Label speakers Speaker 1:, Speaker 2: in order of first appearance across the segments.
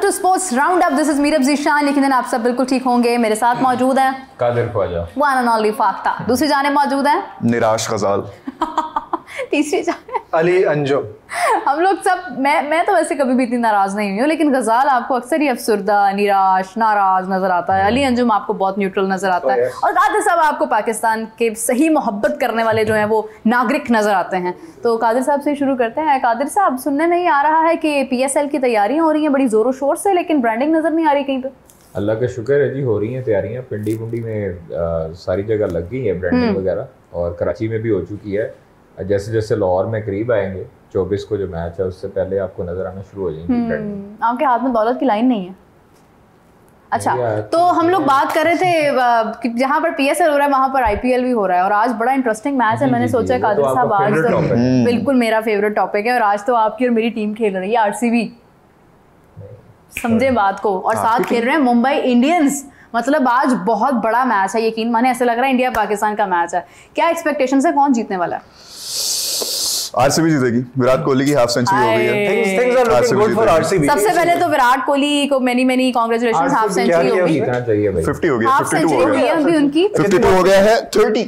Speaker 1: Welcome to sports round up. This is Meerab Zeeshan. लेकिन आप सब बिल्कुल ठीक होंगे। मेरे साथ मौजूद हैं
Speaker 2: Qadir Khwaja,
Speaker 1: one and only Fakhta. दूसरी जाने मौजूद हैं
Speaker 3: निराश गजाल,
Speaker 1: तीसरी जाने
Speaker 4: अली अंजुम।
Speaker 1: हम लोग सब मैं तो वैसे कभी भी इतनी नाराज नहीं हुई हूँ, लेकिन गजाल आपको अक्सर ही अफसुर्दा, निराश, नाराज नजर आता है। अली अंजुम आपको बहुत न्यूट्रल नजर आता है, और कादिर साहब आपको पाकिस्तान के सही मोहब्बत करने वाले जो हैं वो नागरिक नजर आते हैं। तो कादिर साहब से शुरू करते हैं। कादिर साहब, सुनने में ही आ रहा है कि PSL की तैयारियां हो रही हैं बड़ी जोरों शोर से, लेकिन ब्रांडिंग नजर नहीं आ रही कहीं पे।
Speaker 2: अल्लाह का शुक्र है जी, हो रही हैं तैयारियां। पिंडी पुंडी में सारी जगह लग गई है ब्रांडिंग वगैरह, और कराची में भी हो चुकी है। जैसे जैसे लाहौर में करीब आएंगे 24 को जो मैच है, उससे पहले आपको नजर आना शुरू हो जाएंगी।
Speaker 1: आपके हाथ में दौलत की लाइन नहीं है। अच्छा, तो हम लोग बात कर रहे थे कि जहाँ पर PSL हो रहा है वहाँ पर IPL भी हो रहा है, और आज बड़ा इंटरेस्टिंग मैच है। मैंने सोचा कादिर साहब आज तो बिल्कुल मेरा फेवरेट टॉपिक है, और आज तो आपकी और मेरी टीम खेल रही है RCB, समझे बात को, और साथ खेल रहे हैं मुंबई इंडियंस। मतलब आज बहुत बड़ा मैच है, यकीन माने ऐसे लग रहा है इंडिया पाकिस्तान का मैच है। क्या एक्सपेक्टेशन है, कौन जीतने वाला है?
Speaker 3: RCB जीतेगी। विराट कोहली की हाफ सेंचुरी हो गई है।
Speaker 4: Things are looking good for RCB।
Speaker 1: सबसे पहले तो विराट कोहली को मेनी कांग्रेचुलेशंस, हाफ सेंचुरी हो गई।
Speaker 2: जीतना चाहिए भाई।
Speaker 3: 50 हो गया,
Speaker 1: हाफ
Speaker 3: 52
Speaker 1: सेंचुरी
Speaker 3: हो
Speaker 1: हुई
Speaker 3: गया,
Speaker 1: है अभी उनकी।
Speaker 3: 52 हो गया है। 30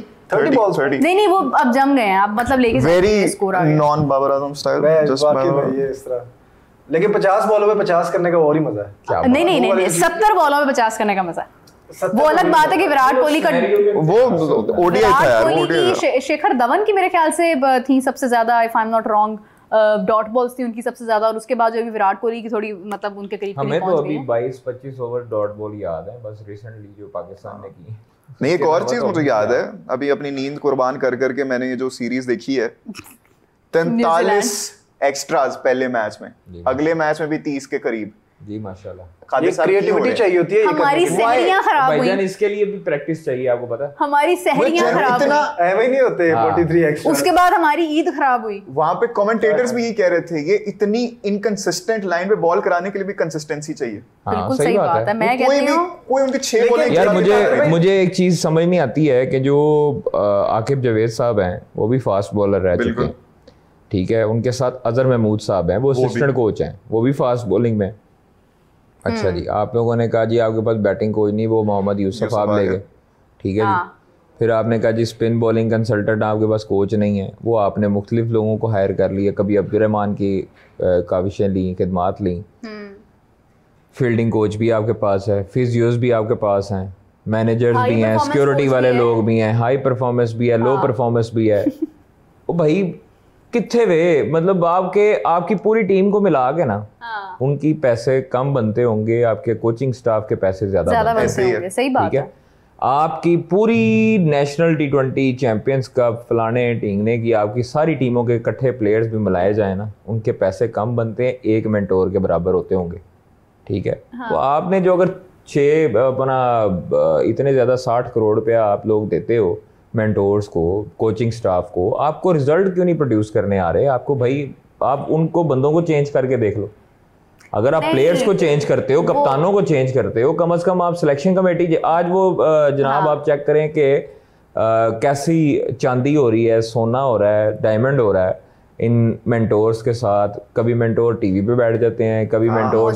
Speaker 4: balls।
Speaker 1: नहीं वो अब जम गए हैं, अब मतलब लेके
Speaker 3: वेरी
Speaker 1: स्कोर आ गया।
Speaker 3: Non Babar Azam style, just
Speaker 4: वाकई ये इस तरह। लेकिन 50 बॉलों में 50 करने का और ही मजा है।
Speaker 1: नहीं 70 बॉलों में 50 करने का मजा। वो अलग बात है कि विराट कोहली का
Speaker 3: वो ODI था यार, वो ODI था।
Speaker 1: शेखर धवन की मेरे ख्याल से थी सबसे ज्यादा, if I am not wrong, dot balls थी उनकी सबसे ज्यादा, और उसके बाद जो अभी विराट कोहली की थोड़ी मतलब उनके करीब
Speaker 2: हमें तो अभी 22-25 ओवर डॉट बॉल याद है बस, रिसेंटली जो पाकिस्तान ने की।
Speaker 3: नहीं, एक और चीज मुझे याद है, अभी अपनी नींद कुर्बान कर करके मैंने ये जो सीरीज देखी है, 43 एक्स्ट्रास पहले मैच में, अगले मैच में भी 30 के करीब।
Speaker 2: जी माशाल्लाह।
Speaker 4: ये क्रिएटिविटी चाहिए होती है।
Speaker 1: हमारी सहरियां खराब हुई,
Speaker 2: भाईजान इसके लिए भी प्रैक्टिस चाहिए, आपको पता है।
Speaker 1: हमारी सहरियां खराब
Speaker 4: इतना एवं नहीं होते 43 एक्स्ट्रा।
Speaker 1: उसके बाद हमारी ईद खराब हुई।
Speaker 3: वहां पे कमेंटेटर्स भी यही कह रहे थे, ये इतनी इनकंसिस्टेंट लाइन पे बॉल कराने के लिए भी कंसिस्टेंसी चाहिए।
Speaker 1: बिल्कुल सही बात है। मैं कहती हूं
Speaker 3: कोई उनके 6 बॉल
Speaker 2: यार, मुझे एक चीज समझ नहीं आती है कि जो आकिब जावेद साहब हैं वो भी फास्ट बॉलर रह चुके हैं, ठीक है। उनके साथ अजहर महमूद साहब हैं, वो असिस्टेंट कोच हैं, वो भी फास्ट बॉलिंग में। अच्छा जी, आप लोगों ने कहा जी आपके पास बैटिंग कोच नहीं, वो मोहम्मद यूसुफ आप ले गए, ठीक है जी। फिर आपने कहा जी स्पिन बॉलिंग कंसल्टेंट आपके पास कोच नहीं है, वो आपने मुख्तलिफ लोगों को हायर कर लिया। कभी अब्दुर्रहमान की काविशें ली, खिदमात ली। फील्डिंग कोच भी आपके पास है, फिजियोज भी आपके पास हैं, मैनेजर्स भी हैं, सिक्योरिटी वाले लोग भी हैं, हाई परफॉर्मेंस भी है, लो परफॉर्मेंस भी है। ओ भाई कितने वे, मतलब आपकी पूरी टीम को मिला के ना, उनकी पैसे कम बनते होंगे, आपके कोचिंग स्टाफ के पैसे ज्यादा बनते होंगे।
Speaker 1: सही बात है।
Speaker 2: आपकी पूरी नेशनल T20 चैंपियंस कप फलाने ढींगने की आपकी सारी टीमों के इकट्ठे प्लेयर्स भी मिलाए जाए ना, उनके पैसे कम बनते हैं, एक मेंटोर के बराबर होते होंगे, ठीक है। तो आपने जो अगर इतने ज्यादा 60 करोड़ रुपया आप लोग देते हो मेंटोर्स को, कोचिंग स्टाफ को, आपको रिजल्ट क्यों नहीं प्रोड्यूस करने आ रहे? आपको भाई, आप उनको बंदों को चेंज करके देख लो। अगर आप प्लेयर्स को चेंज करते हो, कप्तानों को चेंज करते हो, कम से कम आप सिलेक्शन कमेटी आज वो जनाब आप चेक करें कि कैसी चांदी हो रही है, सोना हो रहा है, डायमंड हो रहा है इन मेंटोर्स के साथ। कभी मेंटोर टीवी पे बैठ जाते हैं, कभी मेंटोर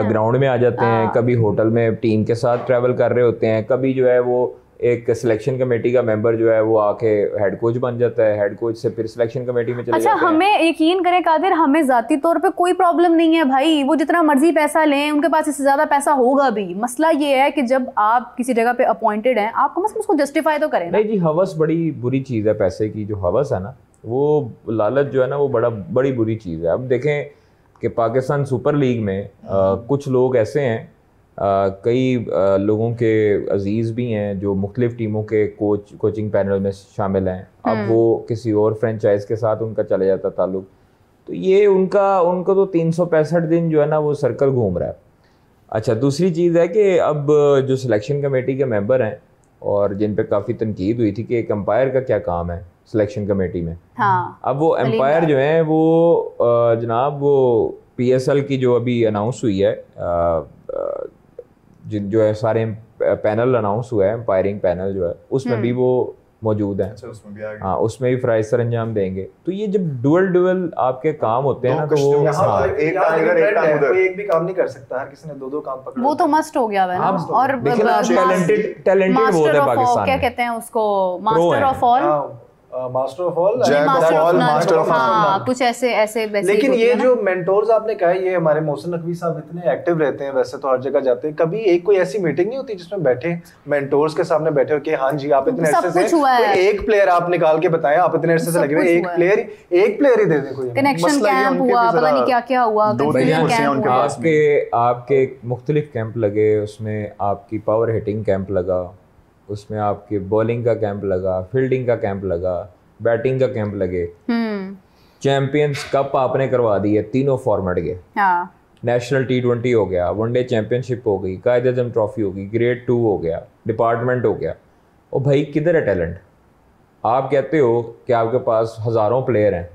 Speaker 2: ग्राउंड में आ जाते हैं, कभी होटल में टीम के साथ ट्रैवल कर रहे होते हैं, कभी जो है वो एक सिलेक्शन कमेटी का मेंबर जो है वो आके हेड कोच बन जाता है, हेड कोच से फिर सिलेक्शन कमेटी में चले जाते हैं।
Speaker 1: हमें यकीन करें कादिर, हमें जाती तौर पे कोई प्रॉब्लम नहीं है भाई, वो जितना मर्जी पैसा लें, उनके पास इससे ज्यादा पैसा होगा भी। मसला ये है कि जब आप किसी जगह पे अपॉइंटेड हैं, आप कम से कम उसको जस्टिफाई तो करें ना।
Speaker 2: नहीं जी, हवस बड़ी बुरी चीज़ है। पैसे की जो हवस है ना, वो लालच जो है ना, वो बड़ी बुरी चीज़ है। अब देखें कि पाकिस्तान सुपर लीग में कुछ लोग ऐसे हैं, कई लोगों के अजीज़ भी हैं जो मुख्तलिफ टीमों के कोचिंग पैनल में शामिल हैं। अब वो किसी और फ्रेंचाइज के साथ उनका चले जाता ताल्लुक, तो ये उनको तो 365 दिन जो है ना वो सर्कल घूम रहा है। अच्छा, दूसरी चीज़ है कि अब जो सिलेक्शन कमेटी के मेंबर हैं और जिन पे काफ़ी तनकीद हुई थी कि एक एम्पायर का क्या काम है सिलेक्शन कमेटी में। अब वो एम्पायर जो है वो जनाब वो PSL की जो अभी अनाउंस हुई है, जो है सारे पैनल अनाउंस हुआ है, एम्पायरिंग पैनल जो है, उसमें भी वो मौजूद हैं।
Speaker 3: अच्छा, उसमें भी आ गए।
Speaker 2: हाँ, उसमें भी फराइज सर अंजाम देंगे। तो ये जब डुअल आपके काम होते हैं ना, तो वो
Speaker 3: एक काम इधर एक काम उधर,
Speaker 4: कोई एक भी काम नहीं कर सकता, हर किसी ने दो काम पकड़े।
Speaker 1: वो तो मस्ट हो गया है ना। और
Speaker 2: देखिए टैलेंटेड बहुत है पाकिस्तान
Speaker 1: क्या
Speaker 2: में।
Speaker 1: कहते हैं उसको, master of all,
Speaker 4: master of all,
Speaker 3: master of
Speaker 1: हाँ, कुछ ऐसे वैसे।
Speaker 4: लेकिन ये जो मेंटोर्स आपने कहा, ये हमारे मोहसिन नकवी साहब इतने एक्टिव रहते हैं, वैसे तो हर जगह जाते हैं, कभी एक कोई ऐसी मीटिंग नहीं होती जिसमें बैठे मेंटोर्स के सामने बैठे हो कि हाँ जी आप इतने अरसे से एक प्लेयर आप निकाल के बताएं, आप इतने अरसे से लगे हुए, एक प्लेयर ही दे दें कोई।
Speaker 1: कनेक्शन कैंप हुआ, पता नहीं क्या क्या हुआ,
Speaker 2: आपके मुख्तलिफ कैंप लगे, उसमें आपकी पावर हिटिंग कैंप लगा, उसमें आपके बॉलिंग का कैंप लगा, फील्डिंग का कैंप लगा, बैटिंग का कैंप लगे। चैंपियंस कप आपने करवा दी है तीनों फॉर्मेट के।
Speaker 1: हाँ।
Speaker 2: नेशनल T20 हो गया, वनडे चैंपियनशिप हो गई, कायद-ए-आज़म ट्रॉफी हो गई, ग्रेड 2 हो गया, डिपार्टमेंट हो गया। और भाई किधर है टैलेंट? आप कहते हो कि आपके पास हज़ारों प्लेयर हैं,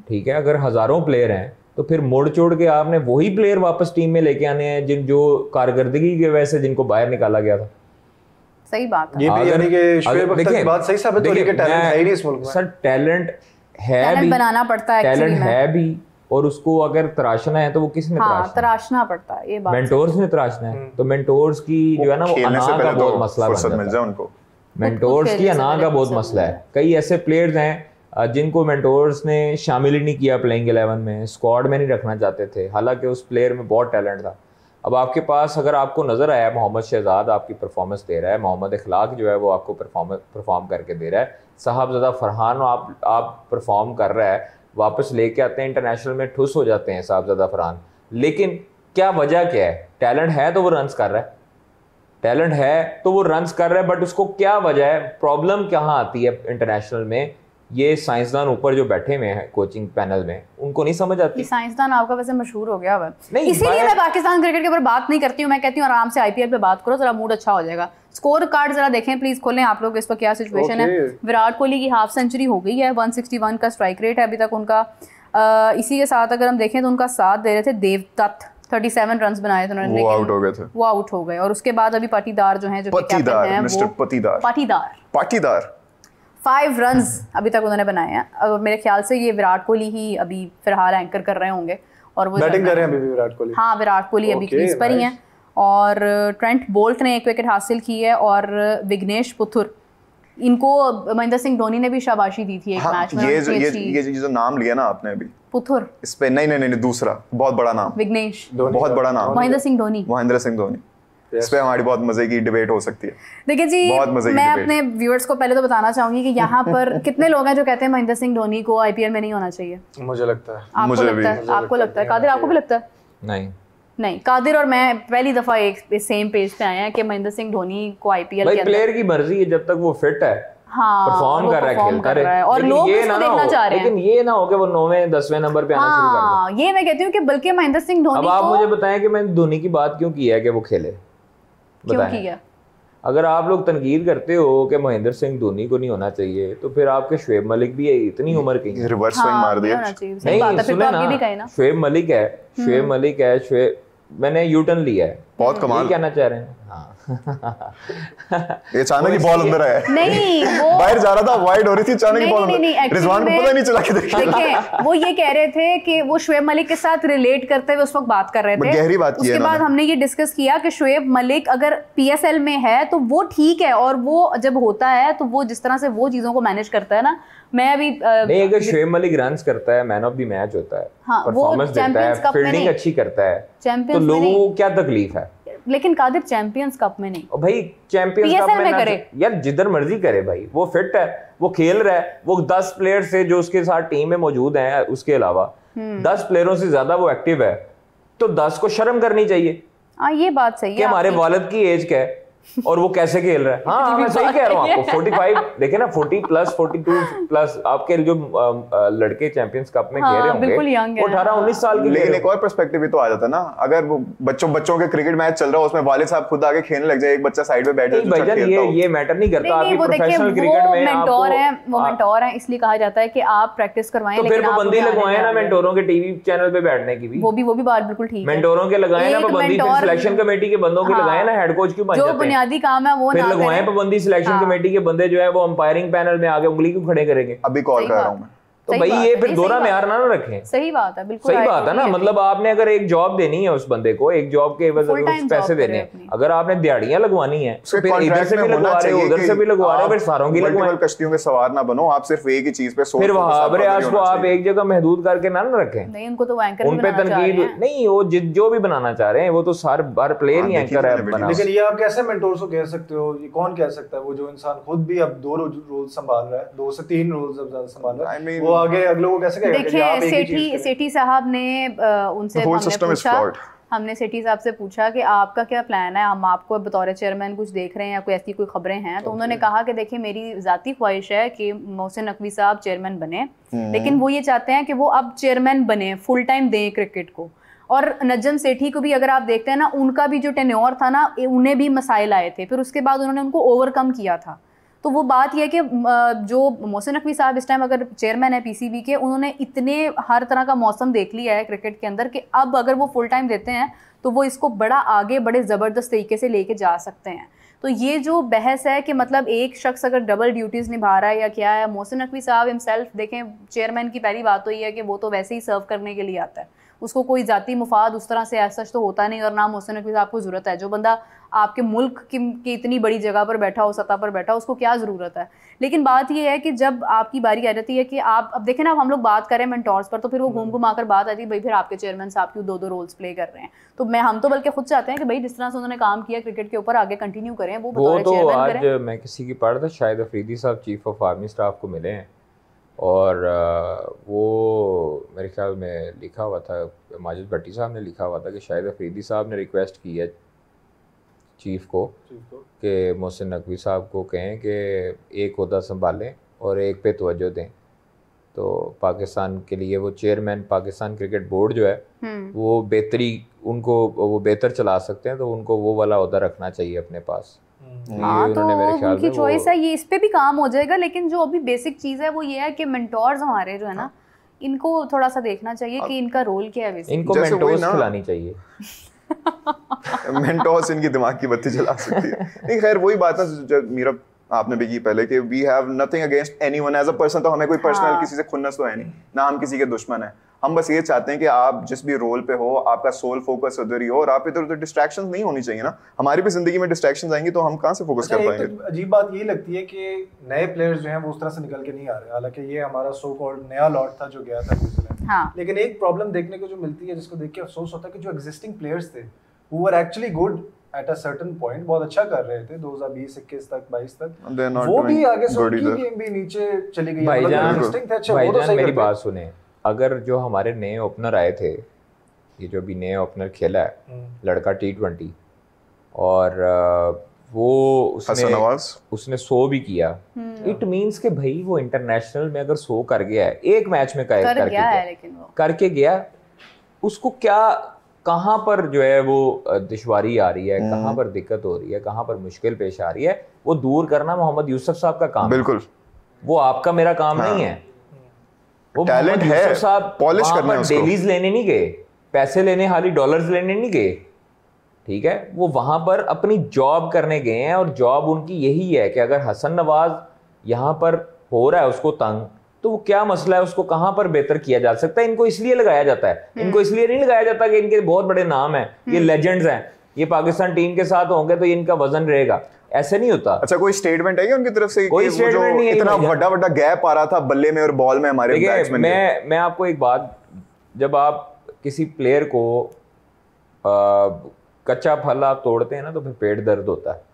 Speaker 2: ठीक है, अगर हज़ारों प्लेयर हैं तो फिर मोड़ चोड़ के आपने वही प्लेयर वापस टीम में लेके आने हैं जो कारकर्दगी की वजह से जिनको बाहर निकाला गया था।
Speaker 1: सही बात है।
Speaker 4: ये भी यानी कि शुएब अख्तर की बात सही साबित हो रही है कि टैलेंट है ही नहीं इस मुल्क में।
Speaker 2: सर टैलेंट है भी,
Speaker 1: टैलेंट बनाना पड़ता है,
Speaker 2: टैलेंट है भी, और उसको अगर तराशना है तो वो किसने
Speaker 1: तराशना पड़ता है, ये बात
Speaker 2: मेंटोर्स ने तराशना है। तो मेंटोर्स की जो है ना वो अना का बहुत मसला बन जाता है उनको। मेंटोर्स की अना का बहुत मसला है। कई ऐसे प्लेयर्स हैं जिनको मेंटोर्स ने शामिल ही नहीं किया प्लेइंग 11 में, स्क्वाड में नहीं रखना चाहते थे, हालांकि उस प्लेयर में बहुत टैलेंट था। अब आपके पास अगर आपको नज़र आया मोहम्मद शहजाद आपकी परफॉर्मेंस दे रहा है, मोहम्मद इखलाक जो है वो आपको परफॉर्म करके दे रहा है, साहबज़ादा फरहान आप परफॉर्म कर रहा है, वापस लेके आते हैं इंटरनेशनल में, ठुस हो जाते हैं साहबज़ादा फरहान। लेकिन क्या वजह क्या है? टैलेंट है तो वो रन्स कर रहा है, टैलेंट है तो वो रन्स कर रहा है, बट उसको क्या वजह है? प्रॉब्लम कहाँ आती है इंटरनेशनल में? ये साइंसदान ऊपर जो बैठे हुए हैं कोचिंग पैनल में, उनको नहीं समझ आती।
Speaker 1: साइंसदान आपका वैसे मशहूर हो गया है, इसीलिए मैं पाकिस्तान क्रिकेट के ऊपर बात नहीं करती हूँ। मैं कहती हूँ आराम से IPL पे बात करो, जरा मूड अच्छा हो जाएगा। स्कोर कार्ड जरा देखें प्लीज, खोलें आप लोग, इस पर क्या सिचुएशन है। विराट कोहली की हाफ सेंचुरी हो गई है, 161 का स्ट्राइक रेट है अभी तक उनका। इसी के साथ अगर हम देखें तो उनका साथ दे रहे थे देवदत्त, 37 रन्स बनाए थे उन्होंने,
Speaker 3: वो आउट हो गए थे,
Speaker 1: वो आउट हो गए। और उसके बाद अभी पाटीदार जो हैं, जो कैप्टन हैं, वो पाटीदार 5 रन्स अभी तक उन्होंने बनाए हैं। और मेरे ख्याल से ये विराट कोहली ही अभी फिलहाल एंकर कर रहे होंगे और वो
Speaker 4: बैटिंग कर रहे हैं अभी विराट कोहली।
Speaker 1: हाँ, विराट कोहली अभी क्रीज पर ही हैं। और ट्रेंट बोल्ट ने 1 विकेट हासिल की है, और विघ्नेश पुथुर, इनको महेंद्र सिंह धोनी ने भी शाबाशी दी थी एक मैच में।
Speaker 3: ये जो नाम लिया ना आपने अभी,
Speaker 1: पुथुर,
Speaker 3: इस पे नहीं दूसरा बहुत बड़ा नाम,
Speaker 1: विघ्नेश,
Speaker 3: बहुत बड़ा नाम,
Speaker 1: महेंद्र सिंह धोनी।
Speaker 3: इस पे हमारी बहुत मजे की डिबेट हो सकती है।
Speaker 1: देखिए जी, मैं अपने व्यूअर्स को पहले तो बताना चाहूंगी कि यहाँ पर कितने लोग हैं जो कहते हैं महेंद्र सिंह धोनी को IPL में नहीं होना चाहिए।
Speaker 4: मुझे लगता है,
Speaker 1: आपको लगता है कादिर, आपको भी लगता है? नहीं, कादिर और मैं पहली दफा एक सेम पेज पे आए हैं कि महेंद्र सिंह धोनी को IPL के अंदर,
Speaker 2: प्लेयर की मर्जी है, जब तक वो फिट है, परफॉर्म कर रहा है, खेलता रहे, और लोग उसको देखना चाह रहे हैं। लेकिन ये ना हो कि वो 9वें 10वें नंबर पे आना शुरू कर दे।
Speaker 1: ये मैं कहती हूँ कि बल्कि महेंद्र सिंह धोनी,
Speaker 2: अब आप मुझे बताएं कि मैंने धोनी की बात क्यों की है कि वो खेले, बताएं। अगर आप लोग तनकीद करते हो कि महेंद्र सिंह धोनी को नहीं होना चाहिए, तो फिर आपके शुएब मलिक भी इतनी उम्र की
Speaker 3: रिवर्स स्विंग मार दिया।
Speaker 2: नहीं सुने ना, शुएब मलिक है, मैंने यूटर्न लिया है,
Speaker 3: बहुत कमाल
Speaker 2: कहना चाह रहे हैं। हाँ
Speaker 3: ये अचानक ही बॉल अंदर आया,
Speaker 1: नहीं वो
Speaker 3: बाहर जा रहा था, वाइड हो रही थी, अचानक ही बॉल अंदर, रिजवान को पता नहीं चला कि
Speaker 1: देखिए वो ये कह रहे थे कि वो शुएब मलिक के साथ रिलेट करते हुए उस वक्त बात कर रहे थे,
Speaker 3: गहरी बात की है।
Speaker 1: उसके बाद हमने ये डिस्कस किया कि शुएब मलिक अगर PSL में है तो वो ठीक है, और वो जब होता है तो वो जिस तरह से वो चीजों को मैनेज करता है ना, मैं अभी
Speaker 2: नहीं, अगर शुएब मलिक रन्स करता है, मैन ऑफ द मैच होता है, परफॉर्मेंस देता है, फील्डिंग अच्छी करता है, तो लोगों को क्या तकलीफ है?
Speaker 1: लेकिन कादिर चैंपियंस कप में नहीं,
Speaker 2: भाई चैंपियंस कप में करे यार, जिधर मर्जी करे भाई, वो फिट है, वो खेल रहा है, वो 10 प्लेयर से जो उसके साथ टीम में मौजूद हैं, उसके अलावा 10 प्लेयरों से ज्यादा वो एक्टिव है, तो 10 को शर्म करनी चाहिए।
Speaker 1: ये बात सही है
Speaker 2: कि हमारे वालिद की एज क्या है और वो कैसे खेल रहा है। हाँ मैं सही कह रहा हूँ आपको, 45 देखे ना, 40 प्लस 42 प्लस आपके जो लड़के चैंपियंस कप में खेल रहे होंगे, वो 18-19 साल के।
Speaker 3: लेकिन एक और पर्सपेक्टिव भी तो आ जाता है ना, अगर वो बच्चों के क्रिकेट मैच चल रहा है, उसमें वालिद साहब खुद आगे खेलने लग जाए, एक बच्चा साइड में बैठे,
Speaker 2: ये मैटर नहीं करता। आपकी प्रोफेशनल क्रिकेट में
Speaker 1: वो मेंटोर है, इसलिए कहा जाता है कि आप प्रैक्टिस करवाएं,
Speaker 2: तो फिर पाबंदी लगवाएं ना मेंटोरों के टीवी चैनल पे बैठने की भी,
Speaker 1: वो भी बात बिल्कुल ठीक है।
Speaker 2: मेंटोरों के लगाए ना पाबंदी, सिलेक्शन कमेटी के बंदों के लगाए ना, हेड कोच क्यों बन जाते हैं?
Speaker 1: बुनियादी काम है वो
Speaker 2: फिर
Speaker 1: ना
Speaker 2: लगवाएं पाबंदी, सिलेक्शन कमेटी के बंदे जो है वो अंपायरिंग पैनल में आगे उंगली क्यों खड़े करेंगे?
Speaker 3: अभी कॉल कर रहा हूँ मैं।
Speaker 2: तो भाई ये फिर दोहरा म्यार ना रखें।
Speaker 1: सही बात है, बिल्कुल
Speaker 2: सही बात है ना। मतलब आपने अगर एक जॉब देनी है उस बंदे को, एक जॉब के एवज पैसे देने हैं, अगर आपने दिहाड़ियां लगवानी है तो फिर इधर से भी लगवा रहे हो, उधर से भी लगवा रहे हो, फिर सारों की लगवाएं।
Speaker 3: कश्तियों के सवार ना बनो, आप सिर्फ एक ही चीज पे
Speaker 2: फिर वहाब रियाज को आप एक जगह महदूद करके ना रखें।
Speaker 1: नहीं, उनको तो एंकर
Speaker 2: उन पे तनकीद नहीं, वो जो भी बनाना चाह रहे हैं वो तो हर प्लेयर ही एंकर है बना।
Speaker 4: लेकिन ये आप कैसे मेंटोर्स को कह सकते हो? ये कौन कह सकता है? वो जो इंसान खुद भी अब 2 रोल संभाल रहा है, 2 से 3 रोल संभाल रहा है, वो आगे अगले को कैसे?
Speaker 1: देखिए सेठी साहब ने उनसे हमने सेठी साहब से पूछा कि आपका क्या प्लान है, हम आपको बतौर चेयरमैन कुछ देख रहे हैं या कोई ऐसी कोई खबरें हैं? तो उन्होंने कहा कि देखिए मेरी ज़ाती ख्वाहिश है कि मोहसिन नकवी साहब चेयरमैन बने, लेकिन वो ये चाहते हैं कि वो अब चेयरमैन बने, फुल टाइम दें क्रिकेट को। और नजम सेठी को भी अगर आप देखते हैं ना, उनका भी जो टेन्योर था ना, उन्हें भी मसाइल आए थे, फिर उसके बाद उन्होंने उनको ओवरकम किया था। तो वो बात यह है कि जो मोहसिन नकवी साहब इस टाइम अगर चेयरमैन है पीसीबी के, उन्होंने इतने हर तरह का मौसम देख लिया है क्रिकेट के अंदर कि अब अगर वो फुल टाइम देते हैं तो वो इसको बड़ा आगे बड़े ज़बरदस्त तरीके से लेके जा सकते हैं। तो ये जो बहस है कि मतलब एक शख्स अगर डबल ड्यूटीज़ निभा रहा है या क्या है, मोहसिन नकवी साहब हिमसेल्फ देखें, चेयरमैन की पहली बात तो ये है कि वो तो वैसे ही सर्व करने के लिए आता है, उसको कोई जाती मुफाद उस तरह से ऐसा तो होता नहीं, और ना मोहसिन नकवी साहब को ज़रूरत है। जो बंदा आपके मुल्क की इतनी बड़ी जगह पर बैठा हो, सतह पर बैठा हो, उसको क्या ज़रूरत है? लेकिन बात यह है कि जब आपकी बारी आ जाती है कि आप अब देखें ना, हम लोग बात करें मेंटोर्स पर, तो फिर वो घूम घुमा कर बात आती है भाई फिर आपके चेयरमैन साहब क्यों 2 रोल्स प्ले कर रहे हैं? तो हम तो बल्कि खुद चाहते हैं कि भाई जिस तरह से उन्होंने काम किया क्रिकेट के ऊपर आगे कंटिन्यू करें, वो
Speaker 2: तो आज मैं किसी की पढ़ था, शायद अफरीदी साहब चीफ ऑफ आर्मी स्टाफ को मिले हैं, और वो मेरे ख्याल में लिखा हुआ था, माजिद भट्टी साहब ने लिखा हुआ था कि शायद अफरीदी साहब ने रिक्वेस्ट की है चीफ को कि मोहसिन नकवी साहब को कहें कि एक ओहदा संभालें और एक पे तवज्जो दें। तो पाकिस्तान के लिए वो चेयरमैन, पाकिस्तान क्रिकेट बोर्ड जो है वो वो बेहतर चला सकते हैं, तो उनको वो वाला ओहदा रखना चाहिए अपने पास।
Speaker 1: हाँ, तो उनकी चॉइस है, ये इस पे भी काम हो जाएगा। लेकिन जो अभी बेसिक चीज़ है वो ये है कि मेंटोर्स हमारे जो है ना, इनको थोड़ा सा देखना चाहिए कि इनका रोल क्या है।
Speaker 2: इनको मेंटोर्स खिलानी चाहिए।
Speaker 3: मेंटोर्स इनकी दिमाग की बत्ती जला सकती है। नहीं, खैर वही बात है जो मेरा आपने भी की पहले कि we have nothing against anyone as a person. तो हमें कोई पर्सनल किसी से खुन्नस तो है नहीं, ना हम किसी के दुश्मन है। हम बस ये चाहते हैं कि आप जिस भी रोल पे हो, आपका सोल फोकस उधर ही हो, और आप इधर उधर डिस्ट्रैक्शंस नहीं होनी चाहिए ना। हमारी भी जिंदगी में डिस्ट्रैक्शंस आएंगी तो हम कहाँ से फोकस कर पाएंगे?
Speaker 4: तो अजीब बात ये लगती है कि नए प्लेयर्स जो हैं वो उस तरह से निकल के नहीं आ रहे। हालांकि ये हमारा सो कॉल्ड नया लॉट था जो गया था न्यूजीलैंड।
Speaker 1: हाँ।
Speaker 4: लेकिन एक प्रॉब्लम देखने को जो मिलती है, जिसको देख के अफसोस होता है, कि जो एग्जिस्टिंग प्लेयर्स थे वो were actually good at a certain point, बहुत अच्छा कर रहे थे 2020-21 तक 22 तक, वो भी आगे से उनकी गेम भी नीचे चली गई।
Speaker 2: भाईजान मेरी बात सुने, अगर जो हमारे नए ओपनर आए थे, ये जो भी नए ओपनर खेला है लड़का T20, और वो उसने 100 भी किया, इट मींस के भाई वो इंटरनेशनल में अगर 100 कर गया है, एक मैच में करके गया, उसको क्या कहाँ पर जो है वो दुश्वारी आ रही है, कहाँ पर दिक्कत हो रही है, कहाँ पर मुश्किल पेश आ रही है, वो दूर करना मोहम्मद यूसुफ साहब का काम
Speaker 3: बिल्कुल
Speaker 2: है। वो आपका मेरा काम नहीं है। वो
Speaker 3: टैलेंट है,
Speaker 2: साहब
Speaker 3: पॉलिश करना है उसको।
Speaker 2: डेलीज लेने नहीं गए, पैसे लेने, हाली डॉलर्स लेने नहीं गए, ठीक है? वो वहां पर अपनी जॉब करने गए हैं, और जॉब उनकी यही है कि अगर हसन नवाज यहाँ पर हो रहा है उसको तंग, तो वो क्या मसला है, उसको कहाँ पर बेहतर किया जा सकता है। इनको इसलिए लगाया जाता है, इनको इसलिए नहीं लगाया जाता कि इनके बहुत बड़े नाम हैं, ये लेजेंड्स हैं, ये पाकिस्तान टीम के साथ होंगे तो इनका वजन रहेगा, ऐसे नहीं होता।
Speaker 3: अच्छा, कोई स्टेटमेंट है क्या उनकी तरफ से?
Speaker 2: कोई स्टेटमेंट नहीं है।
Speaker 3: इतना बड़ा गैप आ रहा था बल्ले में और बॉल में हमारे बैट्समैन।
Speaker 2: मैं आपको एक बात, जब आप किसी प्लेयर को कच्चा फल आप तोड़ते हैं ना, तो फिर पेट दर्द होता है।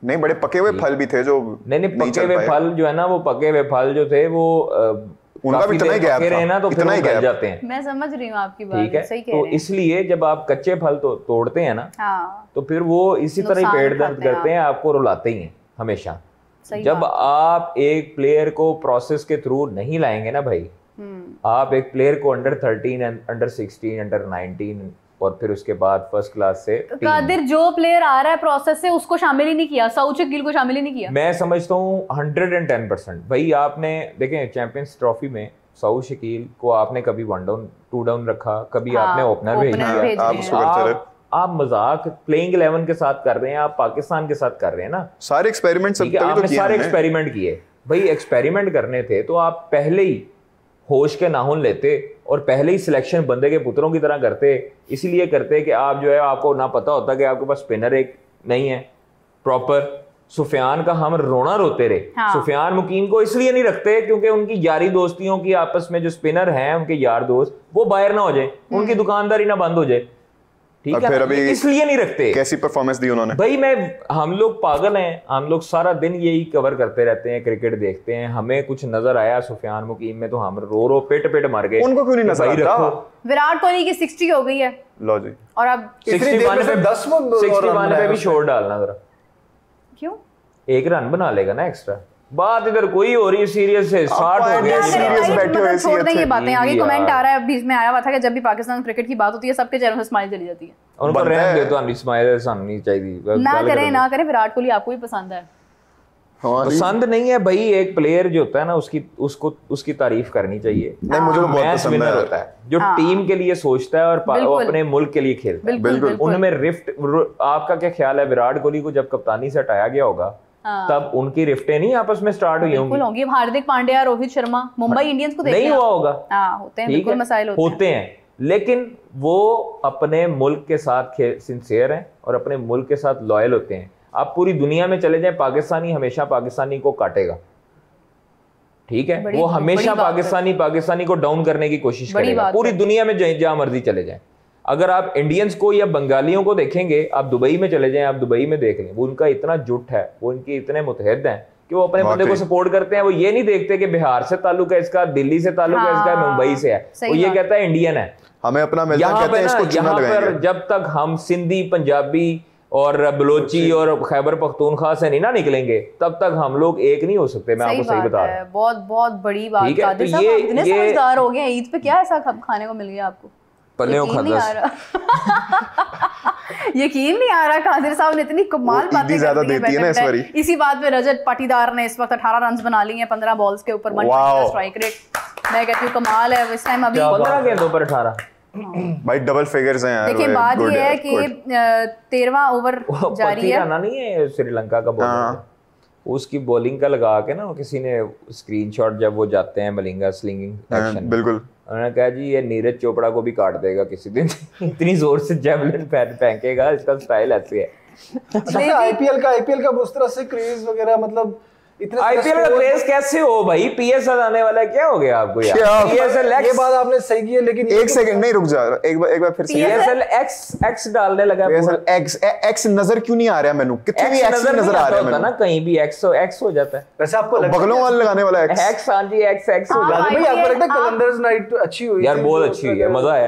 Speaker 3: नहीं, बड़े पके हुए फल भी थे जो
Speaker 2: नहीं पके हुए फल जो है ना, वो पके हुए फल जो थे वो
Speaker 3: उनका भी इतना ही गैप था
Speaker 2: ना, तो इतना ही गैप जाते हैं।
Speaker 1: मैं समझ रही हूँ आपकी बात,
Speaker 2: ठीक है?
Speaker 1: सही कह रहे हैं।
Speaker 2: तो इसलिए जब आप कच्चे फल तोड़ते हैं ना, तो फिर वो इसी तरह ही पेट दर्द करते हैं, आपको रुलाते ही हैं हमेशा। जब आप एक प्लेयर को प्रोसेस के थ्रू नहीं लाएंगे ना भाई, आप एक प्लेयर को अंडर 13, अंडर 16, अंडर 19 और फिर उसके बाद फर्स्ट क्लास से
Speaker 1: कादिर जो प्लेयर आ रहा है प्रोसेस से, उसको शामिल ही नहीं किया, सऊद शकील को शामिल ही नहीं किया।
Speaker 2: मैं समझता हूँ 110%। भाई आपने देखें चैंपियंस ट्रॉफी में सऊद शकील को आपने कभी 1 डाउन 2 डाउन रखा, कभी आपने ओपनर भेज दिया। आप मजाक प्लेइंग 11 के साथ कर रहे हैं, आप पाकिस्तान के साथ कर रहे हैं ना,
Speaker 3: सारे एक्सपेरिमेंट
Speaker 2: आपने सारे एक्सपेरिमेंट किए भाई। एक्सपेरिमेंट करने थे तो आप पहले ही होश के नाहुन लेते और पहले ही सिलेक्शन बंदे के पुत्रों की तरह करते। इसलिए करते कि आप जो है आपको ना पता होता कि आपके पास स्पिनर एक नहीं है प्रॉपर। सुफियान का हम रोना रोते रहे। हाँ। सुफियान मुकीम को इसलिए नहीं रखते क्योंकि उनकी यारी दोस्तियों की आपस में जो स्पिनर हैं उनके यार दोस्त वो बाहर ना हो जाए, उनकी दुकानदारी ना बंद हो जाए, ठीक है, अभी इसलिए नहीं रखते।
Speaker 3: कैसी परफॉर्मेंस दी उन्होंने
Speaker 2: भाई। हम लोग पागल हैं, हम लोग सारा दिन यही कवर करते रहते हैं, क्रिकेट देखते हैं, हमें कुछ नजर आया सुफियान मुकीम में तो हम रो रो पेट मार गए।
Speaker 3: उनको क्यों नहीं नजर आता?
Speaker 1: विराट कोहली की 60 हो गई है,
Speaker 3: लो जी,
Speaker 1: और अब
Speaker 2: 61 पे भी शोर डालना जरा,
Speaker 1: क्यों?
Speaker 2: एक रन बना लेगा ना एक्स्ट्रा। बात इधर कोई हो रही है सीरियस से, 60 हो गया,
Speaker 3: सीरियस बैठे हुए
Speaker 1: छोड़ दें ये बातें। आगे कमेंट आ रहा है, बीच में आया हुआ था कि जब भी पाकिस्तान क्रिकेट की बात होती है सबके चेहरों से स्माइल चली जाती है।
Speaker 2: उनको रहने दे, तो हमें स्माइल नहीं चाहिए,
Speaker 1: ना करें। विराट कोहली आपको भी पसंद है?
Speaker 2: पसंद नहीं है भाई, एक प्लेयर जो होता है ना उसकी तारीफ करनी चाहिए।
Speaker 3: नहीं, मुझे तो बहुत पसंद है।
Speaker 2: होता है जो टीम के लिए सोचता है और अपने मुल्क के लिए खेलता है।
Speaker 3: बिल्कुल।
Speaker 2: उनमें रिफ्ट, आपका क्या ख्याल है विराट कोहली को जब कप्तानी से हटाया गया होगा तब उनकी रिफ्टें नहीं आपस में स्टार्ट हुई होंगी?
Speaker 1: हार्दिक पांड्या, रोहित शर्मा, मुंबई इंडियंस को
Speaker 2: नहीं हुआ होगा।
Speaker 1: होते हैं, बिल्कुल मसाइल
Speaker 2: होते हैं, लेकिन वो अपने मुल्क के साथ सिंसियर हैं और अपने मुल्क के साथ लॉयल होते हैं। आप पूरी दुनिया में चले जाएं, पाकिस्तानी हमेशा पाकिस्तानी को काटेगा, ठीक है, वो हमेशा पाकिस्तानी को डाउन करने की कोशिश करेगा, पूरी दुनिया में जहां मर्जी चले जाएं। अगर आप इंडियंस को या बंगालियों को देखेंगे, आप दुबई में चले जाएं, आप दुबई में देख लें, वो उनका इतना जुट है, वो इनके इतने मुतहद हैं कि वो अपने बंदे को सपोर्ट करते हैं। वो ये नहीं देखते कि बिहार से ताल्लुक है इसका, दिल्ली से ताल्लुक है इसका, मुंबई से है, वो ये कहता है इंडियन है,
Speaker 3: हमें अपना मिलता है, कहते हैं इसको चुना लगाएंगे।
Speaker 2: जब तक हम सिंधी, पंजाबी और बलोची और खैबर पख्तूनख्वा से नहीं ना निकलेंगे तब तक हम लोग एक नहीं हो सकते। मैं आपको सही बता रहा हूं,
Speaker 1: बहुत बड़ी बात। कादिर साहब इतने समझदार हो गए, ईद पे क्या ऐसा खाने को मिल गया आपको? यकीन नहीं आ रहा कादिर साहब ने इतनी कमाल बातें
Speaker 3: ज्यादा देती है ना इस बारी।
Speaker 1: इसी बात पे रजत पाटीदार ने इस वक्त 18 रन बना लिए हैं 15 बॉल्स के ऊपर, 1 स्ट्राइक रेट। मैं कहती हूँ कमाल है इस टाइम। अभी
Speaker 2: 15 गेंदों पर 18
Speaker 3: भाई डबल फिगर्स हैं यार।
Speaker 1: देखिए बात ये है कि 13वां ओवर जारी है।
Speaker 2: नहीं है श्रीलंका का बॉलर, उसकी बॉलिंग का लगा के ना किसी ने स्क्रीनशॉट, जब वो जाते हैं मलिंगा स्लिंगिंग एक्शन, बिल्कुल उन्होंने कहा जी ये नीरज चोपड़ा को भी काट देगा किसी दिन, इतनी जोर से जेवलिन फेंकेगा, इसका स्टाइल ऐसे है।
Speaker 4: आईपीएल का उस तरह से क्रेज वगैरह, मतलब
Speaker 2: आईपीएल का क्रेज कैसे हो भाई? पीएसएल आने वाला है, क्या हो गया आपको यार? पीएसएल
Speaker 4: ये बात आपने सही की है, लेकिन
Speaker 3: एक सेकंड नहीं, रुक जा, एक बार फिर से।
Speaker 2: पीएसएल एक्स डालने लगा।
Speaker 3: पीएसएल एक्स नजर क्यों नहीं आ रहा मेनू? कितने भी एक्स नजर आ रहा है मेनू
Speaker 2: ना, कहीं भी एक्स हो जाता है।
Speaker 4: वैसे आपको
Speaker 3: बगलों वाले लगाने वाला एक्स,
Speaker 2: हां जी, एक्स हो जाता है।
Speaker 4: भाई आपको लगता है कैलेंडर्स नाइट अच्छी हुई
Speaker 2: यार? बहुत अच्छी हुई है, मजा आया